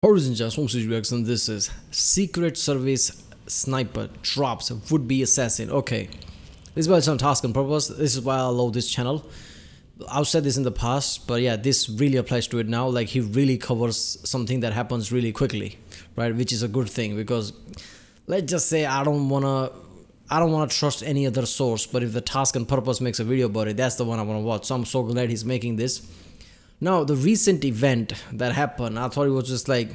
Horizon Just Home Studio Reaction. This is Secret Service Sniper drops would-be assassin. Okay, this is why it's on task and purpose. This is why I love this channel. I've said this in the past, but yeah, this really applies to it now. Like, he really covers something that happens really quickly, right? Which is a good thing, because let's just say I don't wanna trust any other source, but if the task and purpose makes a video about it, that's the one I wanna watch. So I'm so glad he's making this. Now, the recent event that happened, I thought it was just like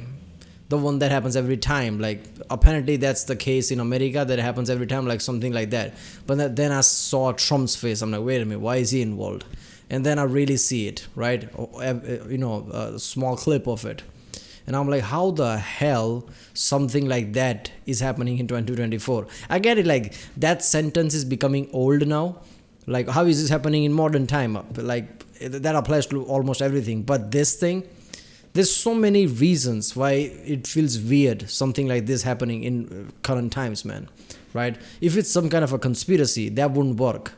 the one that happens every time. Like, apparently that's the case in America, that it happens every time, like something like that. But then I saw Trump's face. I'm like, wait a minute, why is he involved? And then I really see it, right? A small clip of it. And I'm like, how the hell something like that is happening in 2024? I get it, like, that sentence is becoming old now. Like, how is this happening in modern time? Like, that applies to almost everything. But this thing, there's so many reasons why it feels weird, something like this happening in current times, man, right? If it's some kind of a conspiracy, that wouldn't work,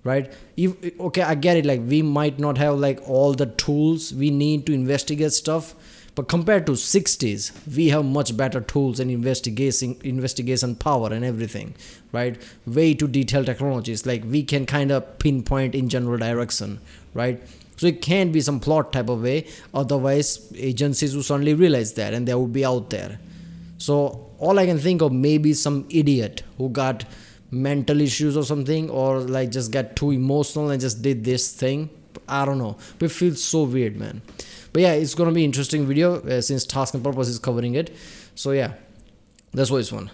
right? Okay, I get it, like, we might not have like all the tools we need to investigate stuff, but compared to 60s, we have much better tools and investigation power and everything, right? Way too detailed technologies. Like, we can kind of pinpoint in general direction, right? So it can't be some plot type of way. Otherwise, agencies will suddenly realize that and they would be out there. So all I can think of, maybe some idiot who got mental issues or something, or like just got too emotional and just did this thing. I don't know, but it feels so weird, man. But yeah, it's gonna be interesting video since Task and Purpose is covering it. So yeah, that's what it's one.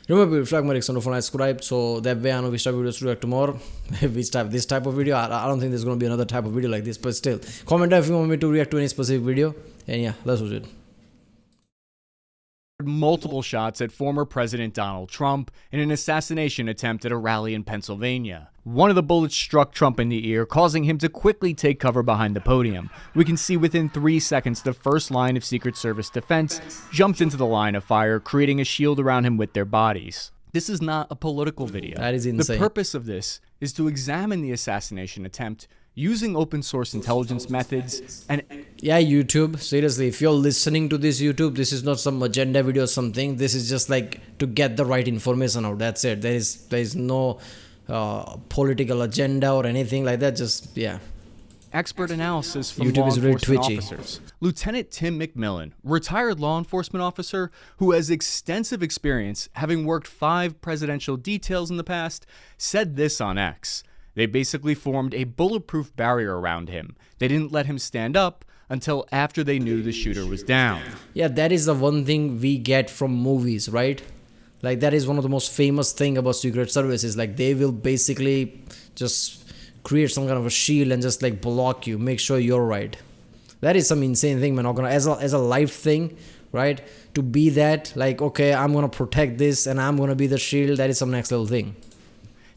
Remember, flag my reaction, don't subscribe, so that way I know which type of videos to react to more. This type of video, I don't think there's gonna be another type of video like this, but still, comment down if you want me to react to any specific video. And yeah, that's what it. Multiple shots at former President Donald Trump in an assassination attempt at a rally in Pennsylvania. One of the bullets struck Trump in the ear, causing him to quickly take cover behind the podium. We can see within 3 seconds the first line of Secret Service defense jumped into the line of fire, creating a shield around him with their bodies. This is not a political video. That is insane. The purpose of this is to examine the assassination attempt using open source intelligence methods and... Yeah, YouTube, seriously, if you're listening to this YouTube, this is not some agenda video or something. This is just like to get the right information out. That's it. There is no political agenda or anything like that. Just, yeah. Expert analysis from YouTube law is very enforcement twitchy. officers. Lieutenant Tim McMillan, retired law enforcement officer who has extensive experience having worked 5 presidential details in the past, said this on X. They basically formed a bulletproof barrier around him. They didn't let him stand up until after they knew the shooter was down. Yeah, that is the one thing we get from movies, right? Like, that is one of the most famous thing about Secret Services. Like, they will basically just create some kind of a shield and just like block you, make sure you're right. That is some insane thing, man. As a life thing, right? To be that, like, okay, I'm gonna protect this and I'm gonna be the shield. That is some next level thing.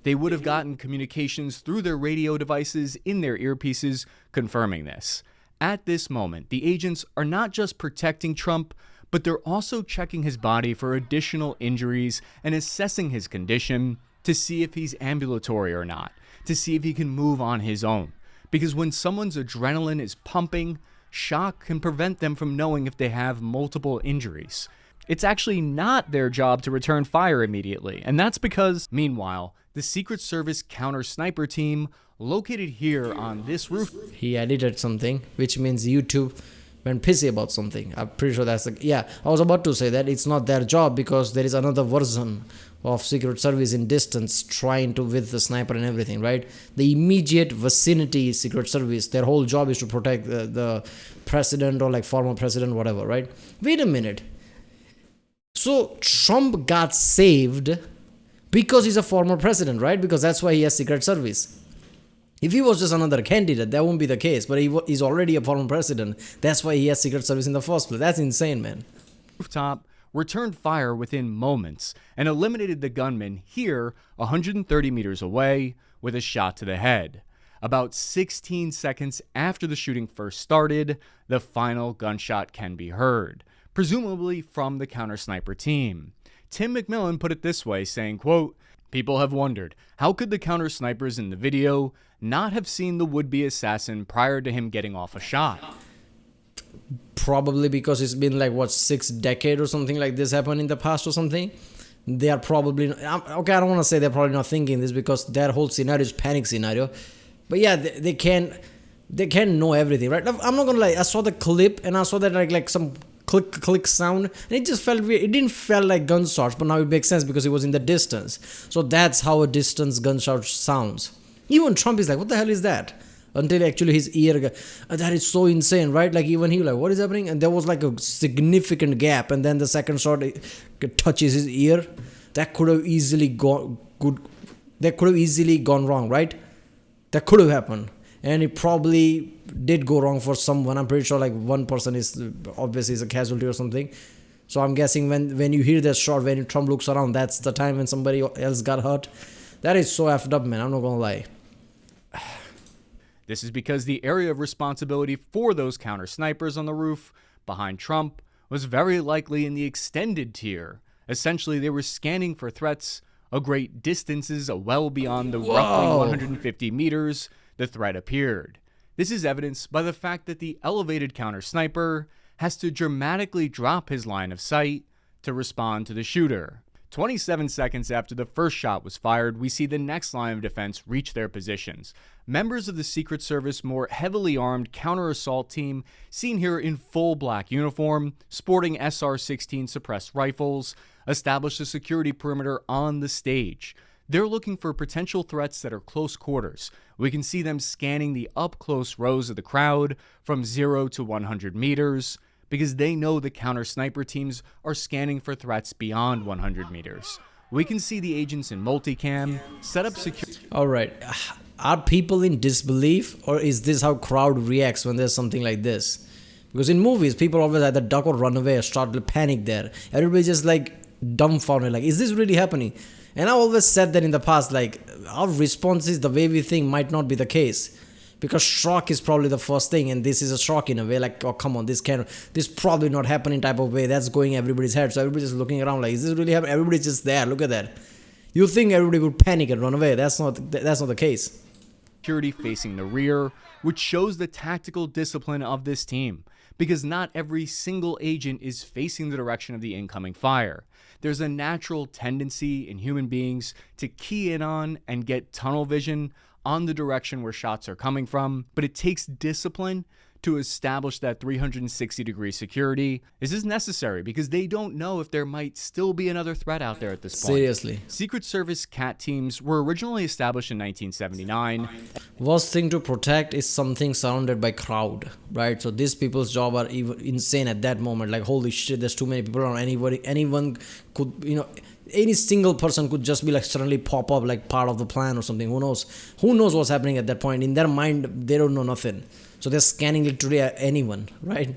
They would have gotten communications through their radio devices in their earpieces confirming this. At this moment, the agents are not just protecting Trump, but they're also checking his body for additional injuries and assessing his condition to see if he's ambulatory or not, to see if he can move on his own. Because when someone's adrenaline is pumping, shock can prevent them from knowing if they have multiple injuries. It's actually not their job to return fire immediately, and that's because, meanwhile, the Secret Service counter-sniper team, located here on this roof... He edited something, which means YouTube went pissy about something. I'm pretty sure that's the... Yeah, I was about to say that it's not their job, because there is another version of Secret Service in distance trying to with the sniper and everything, right? The immediate vicinity Secret Service, their whole job is to protect the president or like former president, whatever, right? Wait a minute. So Trump got saved because he's a former president, right? Because that's why he has Secret Service. If he was just another candidate, that won't be the case. But he's already a former president. That's why he has Secret Service in the first place. That's insane, man. Rooftop returned fire within moments and eliminated the gunman here 130 meters away with a shot to the head. About 16 seconds after the shooting first started, the final gunshot can be heard, presumably from the counter-sniper team. Tim McMillan put it this way, saying, quote, "People have wondered, how could the counter-snipers in the video not have seen the would-be assassin prior to him getting off a shot?" probably because it's been like what 6 decades or something like this happened in the past or something. They are probably okay. I don't want to say they're probably not thinking this because their whole scenario is panic scenario. But yeah, they can know everything, right? I'm not gonna lie. I saw the clip and I saw that like some click sound, and it just felt weird. It didn't feel like gunshots, but now it makes sense because it was in the distance. So that's how a distance gunshot sounds. Even Trump is like, "What the hell is that?" Until actually his ear, that is so insane, right? Like even he like, what is happening? And there was like a significant gap, and then the second shot it touches his ear. That could have easily gone good. That could have easily gone wrong, right? That could have happened, and it probably did go wrong for someone. I'm pretty sure like one person is obviously is a casualty or something. So I'm guessing when you hear that shot, when Trump looks around, that's the time when somebody else got hurt. That is so effed up, man. I'm not gonna lie. This is because the area of responsibility for those counter snipers on the roof behind Trump was very likely in the extended tier. Essentially, they were scanning for threats a great distances well beyond the roughly 150 meters the threat appeared. This is evidenced by the fact that the elevated counter sniper has to dramatically drop his line of sight to respond to the shooter. 27 seconds after the first shot was fired, we see the next line of defense reach their positions. Members of the Secret Service more heavily armed counter-assault team, seen here in full black uniform, sporting SR-16 suppressed rifles, establish a security perimeter on the stage. They're looking for potential threats that are close quarters. We can see them scanning the up-close rows of the crowd from 0 to 100 meters, because they know the counter-sniper teams are scanning for threats beyond 100 meters. We can see the agents in multicam set up security. All right. Are people in disbelief, or is this how crowd reacts when there's something like this? Because in movies, people always either duck or run away or start to panic there. Everybody's just like dumbfounded, like, is this really happening? And I always said that in the past, like, our responses, the way we think, might not be the case. Because shock is probably the first thing, and this is a shock in a way, like, oh, come on, this probably not happening type of way. That's going everybody's head. So everybody's just looking around like, is this really happening? Everybody's just there. Look at that. You think everybody would panic and run away. That's not the case. Security facing the rear, which shows the tactical discipline of this team, because not every single agent is facing the direction of the incoming fire. There's a natural tendency in human beings to key in on and get tunnel vision on the direction where shots are coming from, but it takes discipline to establish that 360-degree security. This is necessary because they don't know if there might still be another threat out there at this point. Seriously. Secret Service CAT teams were originally established in 1979. Worst thing to protect is something surrounded by crowd, right? So these people's job are even insane at that moment. Like, holy shit, there's too many people around. Anyone could, any single person could just be like suddenly pop up like part of the plan or something. Who knows what's happening at that point? In their mind, they don't know nothing. So they're scanning literally at anyone, right?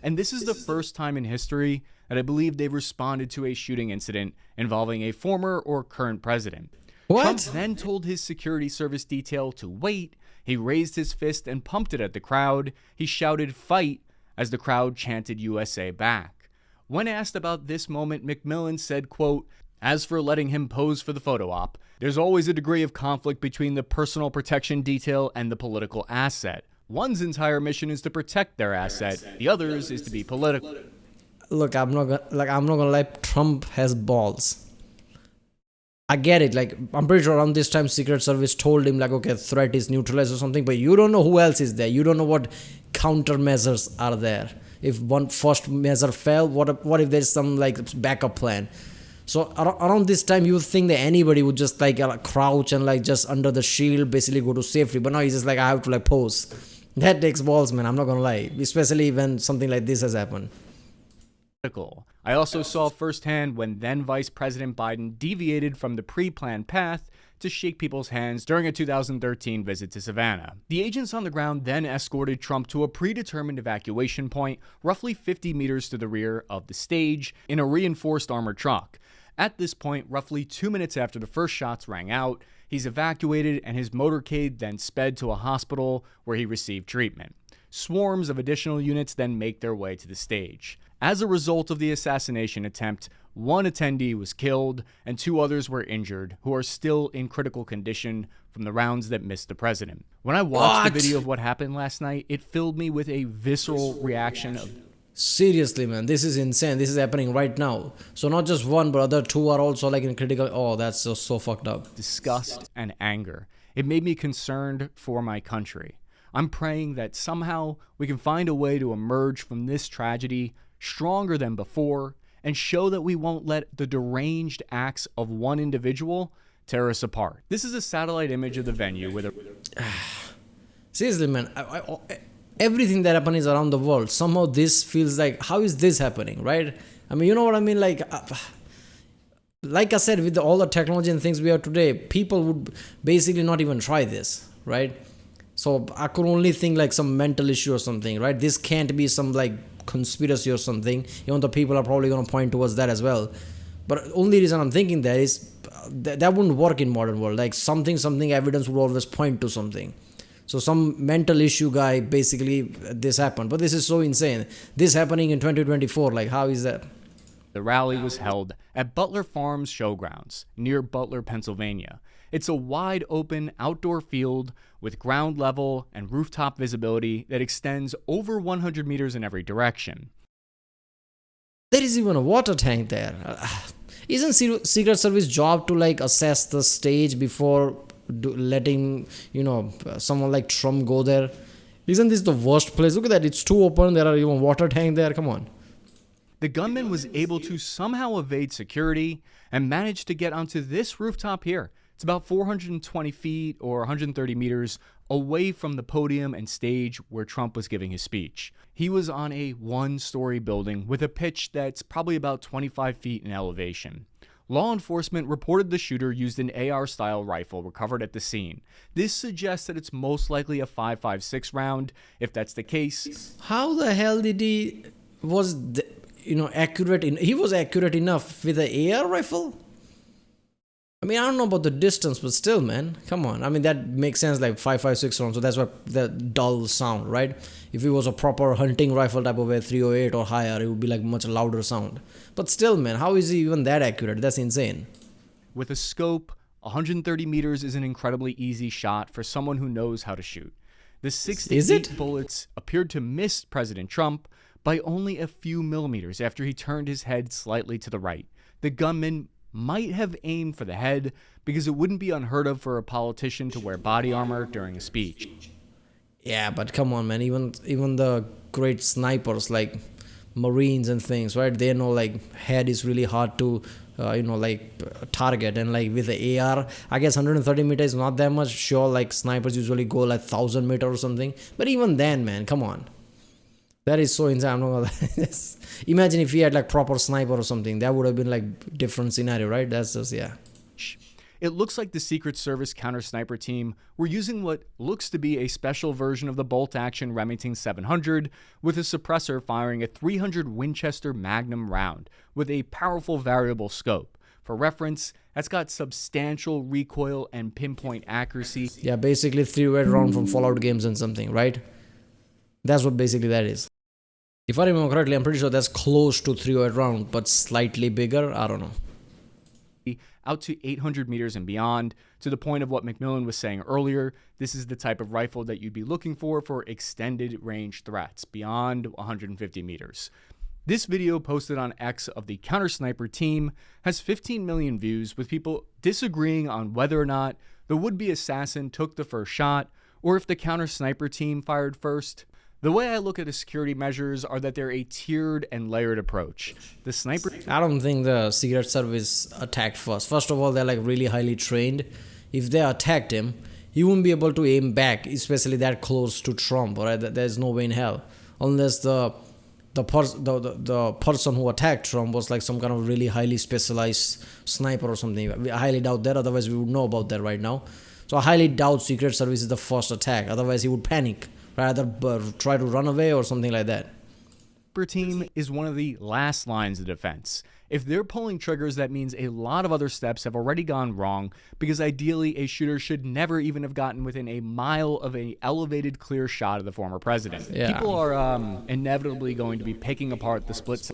And this is the first time in history that I believe they've responded to a shooting incident involving a former or current president. What? Trump then told his security service detail to wait. He raised his fist and pumped it at the crowd. He shouted, "Fight," as the crowd chanted USA back. When asked about this moment, McMillan said, quote, "As for letting him pose for the photo op, there's always a degree of conflict between the personal protection detail and the political asset. One's entire mission is to protect their asset. The other's is to be political." Look, I'm not gonna lie. Trump has balls. I get it. Like, I'm pretty sure around this time, Secret Service told him like, okay, threat is neutralized or something. But you don't know who else is there. You don't know what countermeasures are there. If one first measure fell, what if there's some like backup plan? So around this time, you would think that anybody would just like crouch and like just under the shield, basically go to safety. But now he's just like, I have to like pose. That takes balls, man. I'm not gonna lie, especially when something like this has happened. I also saw firsthand when then Vice President Biden deviated from the pre-planned path to shake people's hands during a 2013 visit to Savannah. The agents on the ground then escorted Trump to a predetermined evacuation point roughly 50 meters to the rear of the stage in a reinforced armored truck. At this point, roughly 2 minutes after the first shots rang out, he's evacuated and his motorcade then sped to a hospital where he received treatment. Swarms of additional units then make their way to the stage. As a result of the assassination attempt, one attendee was killed and two others were injured who are still in critical condition from the rounds that missed the president. When I watched the video of what happened last night, it filled me with a visceral reaction of Seriously, man, this is insane. This is happening right now. So not just one, but other two are also like in critical. Oh, that's so fucked up. disgust and anger. It made me concerned for my country. I'm praying that somehow we can find a way to emerge from this tragedy stronger than before and show that we won't let the deranged acts of one individual tear us apart. This is a satellite image of the venue with a Seriously, man, everything that happens around the world, somehow this feels like, how is this happening, right? I mean, you know what I mean? Like I said, with all the technology and things we have today, people would basically not even try this, right? So I could only think like some mental issue or something, right? This can't be some like conspiracy or something. Even the people are probably going to point towards that as well. But only reason I'm thinking that is that wouldn't work in modern world. Like something evidence would always point to something. So some mental issue guy, basically this happened. But this is so insane. This happening in 2024, like how is that? The rally was held at Butler Farms Showgrounds near Butler, Pennsylvania. It's a wide open outdoor field with ground level and rooftop visibility that extends over 100 meters in every direction. There is even a water tank there. Isn't Secret Service job to like assess the stage before letting someone like Trump go there? Isn't this the worst place? Look at that, it's too open. There are even water tank there. Come on. The gunman was able to somehow evade security and managed to get onto this rooftop here. It's about 420 feet or 130 meters away from the podium and stage where Trump was giving his speech. He was on a one-story building with a pitch that's probably about 25 feet in elevation. Law enforcement reported the shooter used an AR-style rifle recovered at the scene. This suggests that it's most likely a .556 round. If that's the case, how the hell did he accurate? He was accurate enough with the AR rifle. I mean, I don't know about the distance, but still, man, come on. I mean, that makes sense, like 5.56 rounds. So that's what the dull sound, right? If it was a proper hunting rifle type of a 308 or higher, it would be like much louder sound. But still, man, how is he even that accurate? That's insane. With a scope, 130 meters is an incredibly easy shot for someone who knows how to shoot. The 68 bullets appeared to miss President Trump by only a few millimeters after he turned his head slightly to the right. The gunman might have aimed for the head because it wouldn't be unheard of for a politician to wear body armor during a speech. Yeah, but come on, man. Even the great snipers like Marines and things, right? They know like head is really hard to target, and like with the AR, I guess 130 meters is not that much. Sure, like snipers usually go like 1,000 meters or something, but even then, man, come on. That is so insane. I'm not gonna imagine if he had like proper sniper or something. That would have been like different scenario, right? That's just, yeah. It looks like the Secret Service counter sniper team were using what looks to be a special version of the bolt-action Remington 700 with a suppressor firing a 300 Winchester Magnum round with a powerful variable scope. For reference, that's got substantial recoil and pinpoint accuracy. Yeah, basically 3-way round from Fallout games and something, right? That's what basically that is. If I remember correctly, I'm pretty sure that's close to 3-way round, but slightly bigger. I don't know. Out to 800 meters and beyond, to the point of what McMillan was saying earlier, this is the type of rifle that you'd be looking for extended range threats beyond 150 meters. This video posted on X of the counter sniper team has 15 million views, with people disagreeing on whether or not the would-be assassin took the first shot or if the counter sniper team fired first. The way I look at the security measures are that they're a tiered and layered approach. The sniper... I don't think the Secret Service attacked first. First of all, they're like really highly trained. If they attacked him, he wouldn't be able to aim back, especially that close to Trump. Right? There's no way in hell. Unless the person who attacked Trump was like some kind of really highly specialized sniper or something. I highly doubt that. Otherwise, we would know about that right now. So I highly doubt Secret Service is the first attack. Otherwise, he would panic. Rather try to run away or something like that. sniper team is one of the last lines of defense. If they're pulling triggers, that means a lot of other steps have already gone wrong, because ideally a shooter should never even have gotten within a mile of an elevated clear shot of the former president. Yeah. People are inevitably going to be picking apart the split.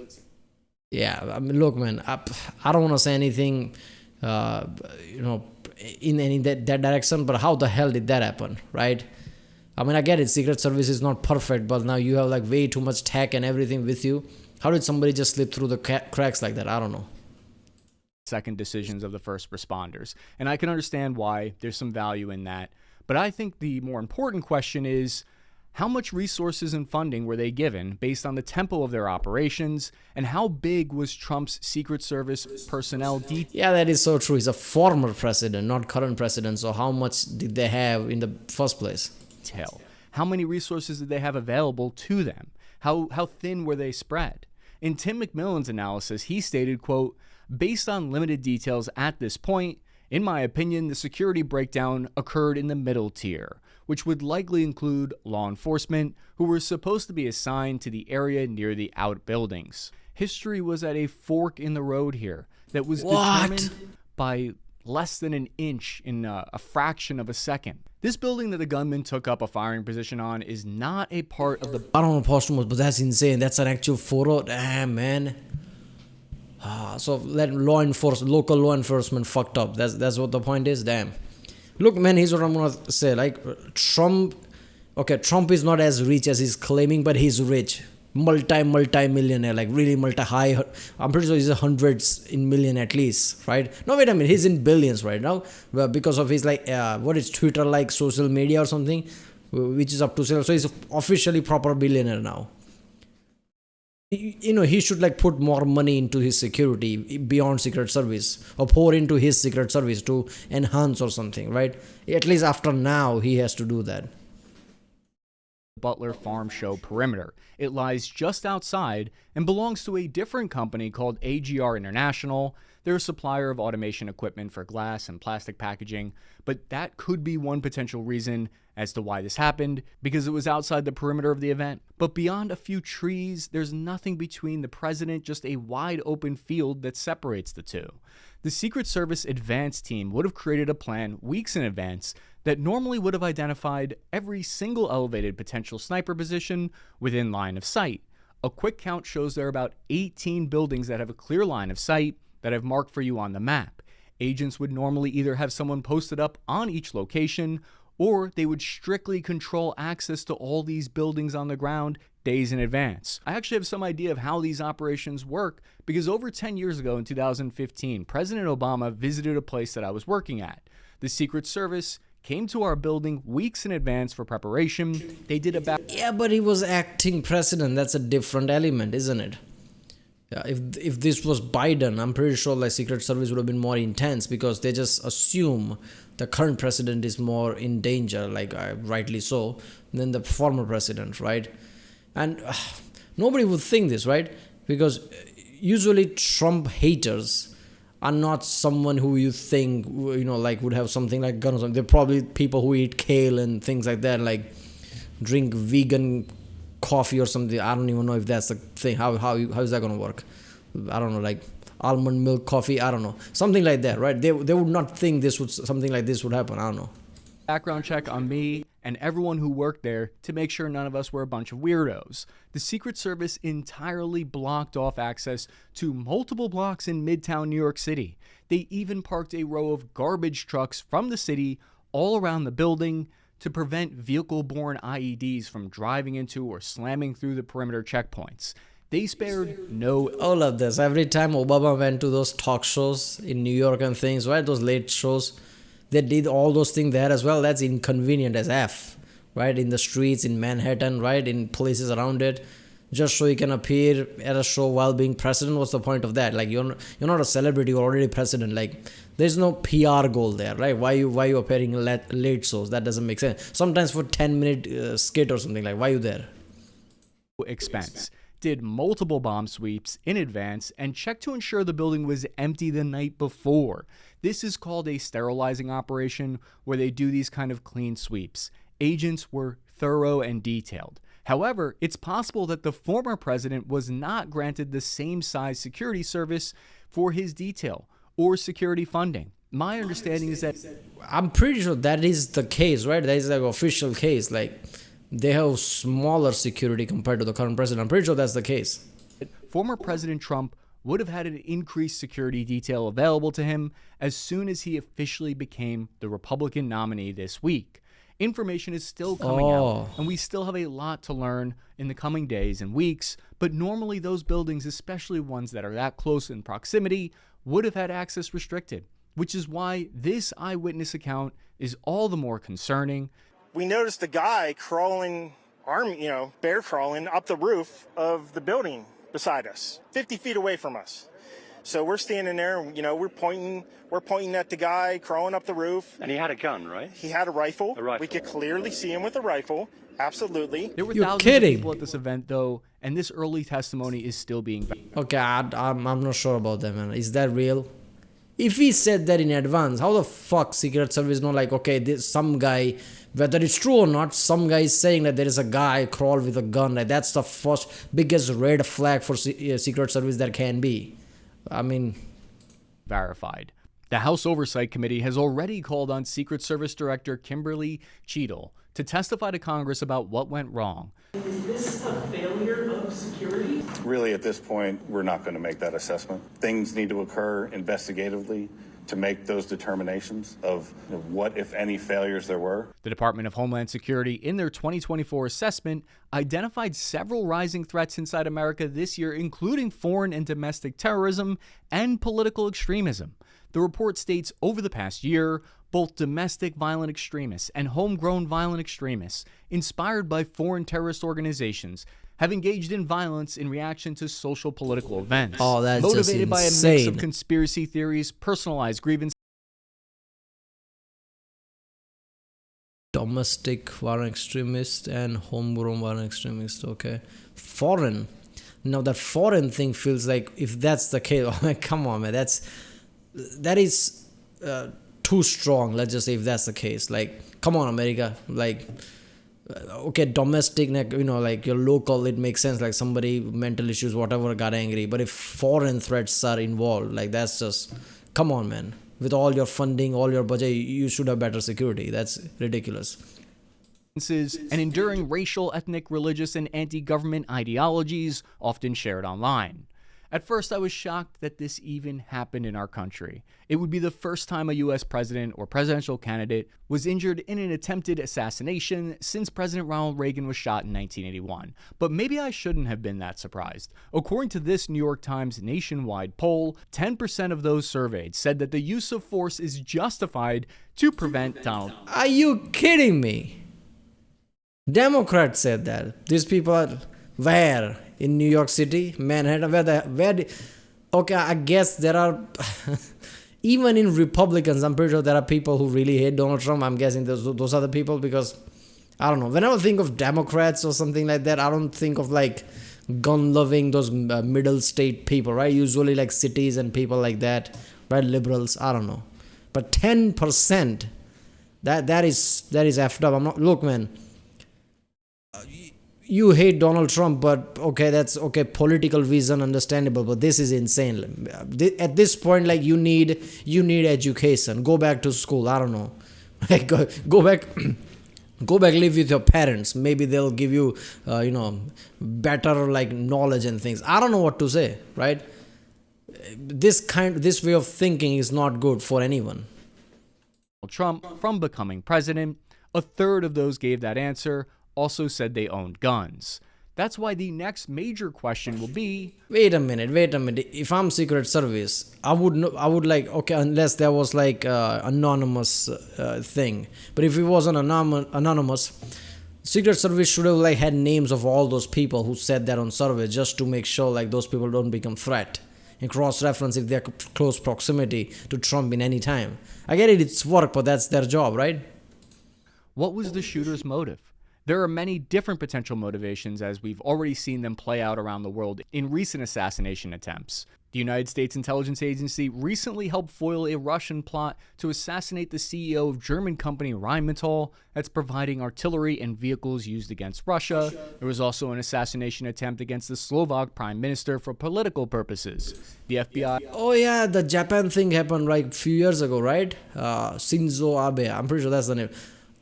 Yeah, I mean, look, man, I don't want to say anything, in that direction, but how the hell did that happen, right? I mean, I get it, Secret Service is not perfect, but now you have like way too much tech and everything with you. How did somebody just slip through the cracks like that? I don't know. Second decisions of the first responders. And I can understand why there's some value in that. But I think the more important question is, how much resources and funding were they given based on the tempo of their operations, and how big was Trump's Secret Service personnel detail? Yeah, that is so true. He's a former president, not current president. So how much did they have in the first place? How many resources did they have available to them? How thin were they spread? In Tim McMillan's analysis, he stated, quote, "Based on limited details at this point, in my opinion, the security breakdown occurred in the middle tier, which would likely include law enforcement who were supposed to be assigned to the area near the outbuildings. History was at a fork in the road here that was determined by less than an inch in a fraction of a second. This building that the gunman took up a firing position on is not a part of the..." I don't want to post too much, but that's insane. That's an actual photo. Damn, man. So local law enforcement fucked up. That's what the point is. Damn. Look, man, here's what I'm gonna say. Like, Trump is not as rich as he's claiming, but he's rich. Multi-millionaire, like really multi-high. I'm pretty sure he's hundreds in million at least, right? No, wait a minute, he's in billions right now, because of his what is Twitter, like social media or something, which is up to sale. So he's officially proper billionaire now. He should like put more money into his security beyond Secret Service, or pour into his Secret Service to enhance or something, right? At least after now, he has to do that. Butler Farm Show perimeter. It lies just outside and belongs to a different company called AGR International. They're a supplier of automation equipment for glass and plastic packaging, but that could be one potential reason as to why this happened, because it was outside the perimeter of the event. But beyond a few trees, there's nothing between the president, just a wide open field that separates the two. The Secret Service advance team would have created a plan weeks in advance that normally would have identified every single elevated potential sniper position within line of sight. A quick count shows there are about 18 buildings that have a clear line of sight that I've marked for you on the map. Agents would normally either have someone posted up on each location, or they would strictly control access to all these buildings on the ground days in advance. I actually have some idea of how these operations work, because over 10 years ago in 2015, President Obama visited a place that I was working at. The Secret Service came to our building weeks in advance for preparation. They did Yeah, but he was acting president. That's a different element, isn't it? Yeah, if this was Biden, I'm pretty sure like Secret Service would have been more intense, because they just assume the current president is more in danger, like rightly so, than the former president, right? And nobody would think this, right? Because usually Trump haters are not someone who you think, like would have something like guns or something. They're probably people who eat kale and things like that, like drink vegan coffee or something. I don't even know if that's the thing. How is that going to work? I don't know, like almond milk coffee. I don't know. Something like that, right? They would not think something like this would happen. I don't know. Background check on me and everyone who worked there to make sure none of us were a bunch of weirdos. The Secret Service entirely blocked off access to multiple blocks in Midtown New York City. They even parked a row of garbage trucks from the city all around the building to prevent vehicle-borne IEDs from driving into or slamming through the perimeter checkpoints. They spared no... All of this. Every time Obama went to those talk shows in New York and things, right? Those late shows, they did all those things there as well. That's inconvenient as F, right? In the streets, in Manhattan, right? In places around it. Just so you can appear at a show while being president. What's the point of that? Like, you're not a celebrity, you're already president. Like, there's no PR goal there, right? Why you appearing late shows? That doesn't make sense. Sometimes for 10-minute skit or something, like, why you there? Expense. Did multiple bomb sweeps in advance and checked to ensure the building was empty the night before. This is called a sterilizing operation, where they do these kind of clean sweeps. Agents were thorough and detailed. However, it's possible that the former president was not granted the same size security service for his detail or security funding. My understanding is that I'm pretty sure that is the case, right? That is like official case. Like they have smaller security compared to the current president. I'm pretty sure that's the case. former President Trump would have had an increased security detail available to him as soon as he officially became the Republican nominee this week. Information is still coming out, and we still have a lot to learn in the coming days and weeks, but normally those buildings, especially ones that are that close in proximity, would have had access restricted, which is why this eyewitness account is all the more concerning. We noticed a guy crawling, bear crawling up the roof of the building beside us, 50 feet away from us. So we're standing there, we're pointing at the guy crawling up the roof. And he had a gun, right? He had a rifle. A rifle. We could clearly see him with a rifle. Absolutely. There were You're thousands kidding. of people at this event, though, and this early testimony is still being verified. Okay, I'm not sure about that, man. Is that real? If he said that in advance, how the fuck Secret Service know, like, okay, this some guy, whether it's true or not, some guy is saying that there is a guy crawl with a gun. Like, that's the first biggest red flag for Secret Service there can be. I mean, verified. The House Oversight Committee has already called on Secret Service Director Kimberly Cheadle to testify to Congress about what went wrong. Is this a failure of security? Really, at this point, we're not going to make that assessment. Things need to occur investigatively to make those determinations of what, if any, failures there were. The Department of Homeland Security, in their 2024 assessment, identified several rising threats inside America this year, including foreign and domestic terrorism and political extremism. The report states over the past year, both domestic violent extremists and homegrown violent extremists, inspired by foreign terrorist organizations, have engaged in violence in reaction to social political events. Oh, that's just motivated by a mix insane. of conspiracy theories, personalized grievances, domestic violent extremist and homegrown violent extremist. Okay, foreign. Now that foreign thing feels like, if that's the case, oh man, come on, man, that is too strong. Let's just say if that's the case, like, come on, America, like. Okay, domestic, like your local, it makes sense, like somebody, mental issues, whatever, got angry. But if foreign threats are involved, like, that's just, come on, man. With all your funding, all your budget, you should have better security. That's ridiculous. and enduring racial, ethnic, religious, and anti-government ideologies often shared online. At first, I was shocked that this even happened in our country. It would be the first time a U.S. president or presidential candidate was injured in an attempted assassination since President Ronald Reagan was shot in 1981. But maybe I shouldn't have been that surprised. According to this New York Times nationwide poll, 10% of those surveyed said that the use of force is justified to prevent Donald. Are you kidding me? Democrats said that. These people are where? In New York City, Manhattan, okay, I guess there are, even in Republicans, I'm pretty sure there are people who really hate Donald Trump. I'm guessing those are the people, because, I don't know, whenever I think of Democrats or something like that, I don't think of like gun-loving, those middle state people, right? Usually like cities and people like that, right? Liberals, I don't know. But 10%, that is effed up. I'm not, look, man. You hate Donald Trump, but okay, that's okay, political reason, understandable, but this is insane. At this point, like, you need education. Go back to school. I don't know. Like, go back live with your parents. Maybe they'll give you better like knowledge and things. I don't know what to say, right? This way of thinking is not good for anyone. Trump from becoming president. A third of those gave that answer also said they owned guns. That's why the next major question will be, Wait a minute. If I'm Secret Service, I would like, okay, unless there was like anonymous thing. But if it was an anonymous, Secret Service should have like had names of all those people who said that on survey, just to make sure like those people don't become threat, and cross-reference if they're close proximity to Trump in any time. I get it, it's work, but that's their job, right? what was the shooter's motive? There are many different potential motivations, as we've already seen them play out around the world in recent assassination attempts. The United States Intelligence Agency recently helped foil a Russian plot to assassinate the CEO of German company Rheinmetall that's providing artillery and vehicles used against Russia. There was also an assassination attempt against the Slovak prime minister for political purposes. The FBI... Oh yeah, the Japan thing happened like a few years ago, right? Shinzo Abe, I'm pretty sure that's the name.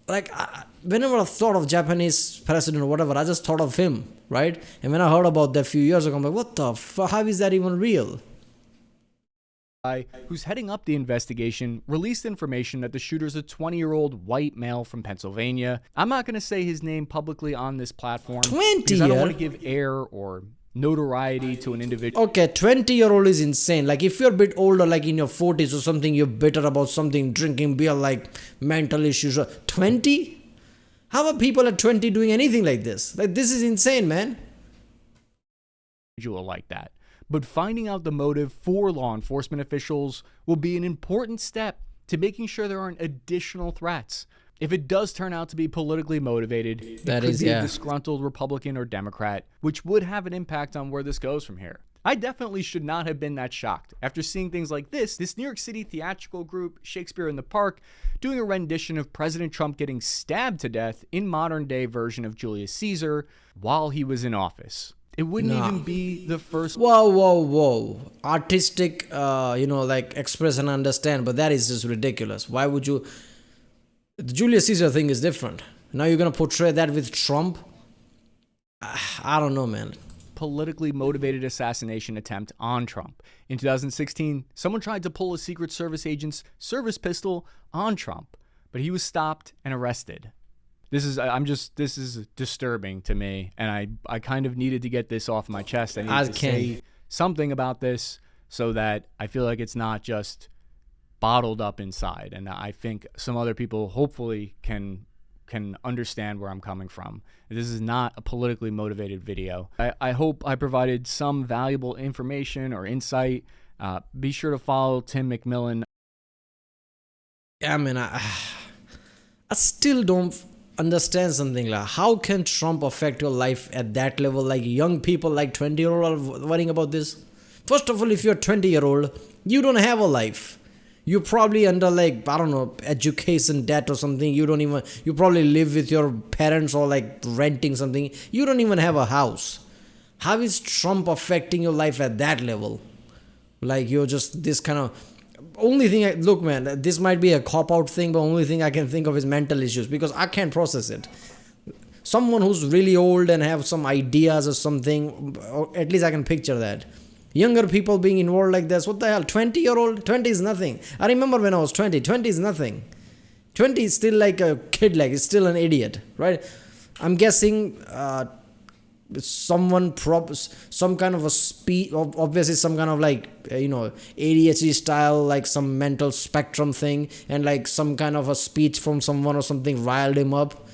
Like, whenever I thought of Japanese president or whatever, I just thought of him, right? And when I heard about that a few years ago, I'm like, what the fuck? How is that even real? Who's heading up the investigation, released information that the shooter's a 20-year-old white male from Pennsylvania. I'm not going to say his name publicly on this platform 20 because I don't want to give air or notoriety to an individual. Okay, 20-year-old is insane. Like, if you're a bit older, like in your 40s or something, you're bitter about something, drinking beer, like mental issues. 20? How are people at 20 doing anything like this? Like, this is insane, man. Like that. But finding out the motive for law enforcement officials will be an important step to making sure there aren't additional threats. If it does turn out to be politically motivated, it could be a disgruntled Republican or Democrat, which would have an impact on where this goes from here. I definitely should not have been that shocked after seeing things like this New York City theatrical group, Shakespeare in the Park, doing a rendition of President Trump getting stabbed to death in modern-day version of Julius Caesar while he was in office. It wouldn't even be the first... Whoa. Artistic, like express and understand, but that is just ridiculous. Why would you... The Julius Caesar thing is different. Now you're going to portray that with Trump? I don't know, man. Politically motivated assassination attempt on Trump. In 2016, someone tried to pull a Secret Service agent's service pistol on Trump, but he was stopped and arrested. This is disturbing to me, and I kind of needed to get this off my chest. I needed to say something about this so that I feel like it's not just bottled up inside, and I think some other people hopefully can understand where I'm coming from. This is not a politically motivated video. I hope I provided some valuable information or insight. Be sure to follow Tim McMillan. Yeah, I mean, I still don't understand something. Like, how can Trump affect your life at that level? Like, young people like 20-year-old are worrying about this. First of all, if you're 20-year-old, you don't have a life. You're probably under, like, I don't know, education debt or something. You probably live with your parents or like renting something. You don't even have a house. How is Trump affecting your life at that level? Like, you're just this kind of... Only thing, look, man, this might be a cop-out thing, but only thing I can think of is mental issues, because I can't process it. Someone who's really old and have some ideas or something, or at least I can picture that. Younger people being involved like this, what the hell? 20-year-old? 20 is nothing. I remember when I was 20 is nothing. 20 is still like a kid, like it's still an idiot, right? I'm guessing some kind of a speed, obviously some kind of like, ADHD style, like some mental spectrum thing, and like some kind of a speech from someone or something riled him up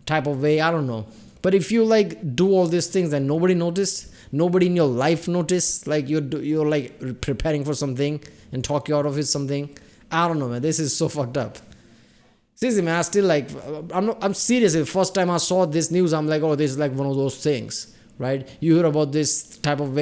type of way, I don't know. But if you like do all these things and nobody noticed, nobody in your life noticed, like you're like preparing for something and talk you out of it something, I don't know, man, this is so fucked up. Seriously, man, I still like, I'm serious. The first time I saw this news, I'm like, oh, this is like one of those things, right? You hear about this type of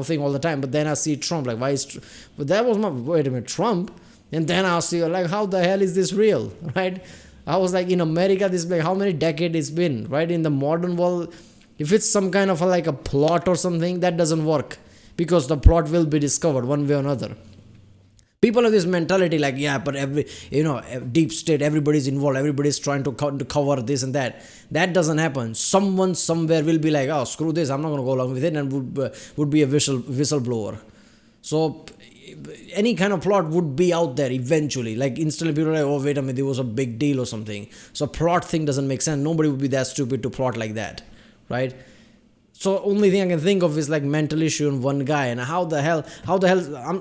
thing all the time, but then I see Trump, like, why is, but that was wait a minute, Trump? And then I see, like, how the hell is this real, right? I was like, in America, this, like, how many decades it's been, right? In the modern world, if it's some kind of like a plot or something, that doesn't work, because the plot will be discovered one way or another. People have this mentality like, yeah, but deep state, everybody's involved, everybody's trying to cover this and that. That doesn't happen. Someone somewhere will be like, oh, screw this, I'm not going to go along with it, and would be a whistleblower. So any kind of plot would be out there eventually. Like, instantly people are like, oh, wait a minute, there was a big deal or something. So plot thing doesn't make sense. Nobody would be that stupid to plot like that, right? So only thing I can think of is like mental issue in one guy. And how the hell,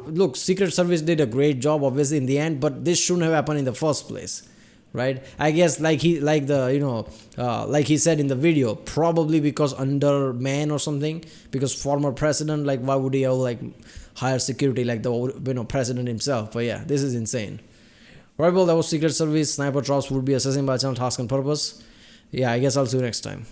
look, Secret Service did a great job obviously in the end, but this shouldn't have happened in the first place, right? I guess like he said in the video, probably because underman or something, because former president, like why would he have like higher security like the president himself? But yeah, this is insane. Right, well, that was Secret Service. Sniper drops would be assessing by channel task and purpose. Yeah, I guess I'll see you next time.